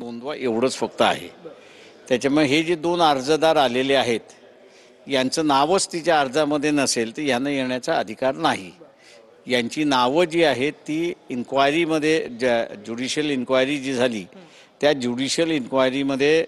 नोंदवा एवढंच फक्त आहे। त्याच्यामुळे हे जे दोन अर्जदार आलेले आहेत यांचं नावच तिच्या अर्जामध्ये नसेल तर यांना येण्याचा अधिकार नाही। यांची नावं जी आहेत ती इन्क्वायरीमध्ये ज्युडिशियल इन्क्वायरी जी झाली त्या ज्युडिशियल इन्क्वायरीमध्ये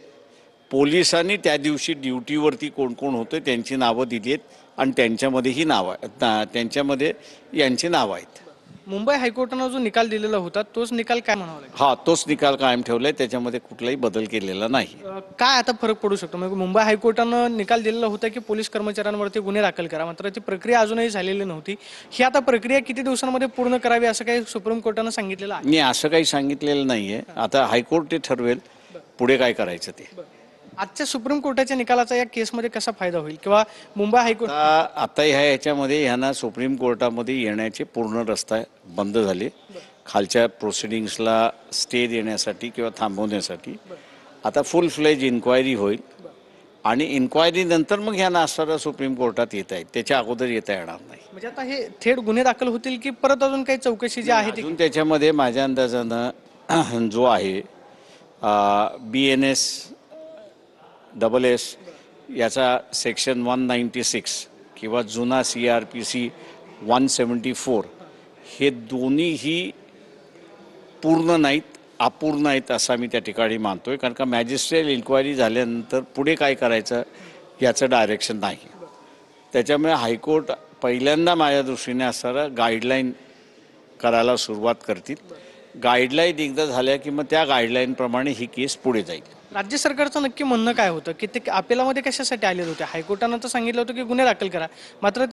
पोलिसांनी त्या दिवशी ड्युटीवरती कोण कोण होते त्यांची नावं दिली आहेत आणि त्यांच्यामध्येही नाव त्यांच्यामध्ये यांची नावं आहेत। मुंबई हायकोर्टाने जो निकाल दिलेला होता तोच निकाल काय म्हणावा लागेल? हा तोच निकाल कायम ठेवलाय, त्याच्यामध्ये कुठलाही बदल केलेला नाही। काय आता फरक पडू शकतो? म्हणजे मुंबई हायकोर्टाने निकाल दिलेला होता की पोलीस कर्मचाऱ्यांवरती गुन्हे दाखल करा, मात्र ती प्रक्रिया अजूनही झालेली नव्हती। ही आता प्रक्रिया किती दिवसांमध्ये पूर्ण करावी असं काही सुप्रीम कोर्टाने सांगितलेलं आहे? नाही, असं काही सांगितलेलं नाहीये। आता हायकोर्ट ते ठरवेल पुढे काय करायचं ते। आजच्या सुप्रीम कोर्टाच्या निकालाचा या केसमध्ये कसा फायदा होईल किंवा मुंबई हायकोर्ट आता ह्याच्यामध्ये ह्यांना सुप्रीम कोर्टामध्ये येण्याचे पूर्ण रस्ता बंद झाले। खालच्या प्रोसिडिंग्सला स्टे देण्यासाठी किंवा थांबवण्यासाठी आता फुल फ्लेज इन्क्वायरी होईल आणि इन्क्वायरी नंतर मग ह्यांना असणारा सुप्रीम कोर्टात येत आहे, त्याच्या अगोदर येता येणार नाही। म्हणजे आता हे थेट गुन्हे दाखल होतील की परत अजून काही चौकशी जी आहे ती? अजून त्याच्यामध्ये माझ्या अंदाजानं जो आहे BNS याचा सेक्शन 196 किंवा जुना CRPC 174 हे दोन्हीही पूर्ण नाहीत, अपूर्ण आहेत असं मी त्या ठिकाणी मानतोय। कारण का मॅजिस्ट्रियल इन्क्वायरी झाल्यानंतर पुढे काय करायचं याचं डायरेक्शन नाही। त्याच्यामुळे हायकोर्ट पहिल्यांदा माझ्या दृष्टीने असणारा गाईडलाईन करायला सुरुवात करतील। गाईडलाईन एकदा झाल्या की मग त्या गाईडलाईनप्रमाणे ही केस पुढे जाईल। राज्य सरकारचं नक्की म्हणणं काय होतं की ते अपिलामध्ये कशासाठी आलेले होते? हायकोर्टानं तर सांगितलं होतं की गुन्हे दाखल करा, मात्र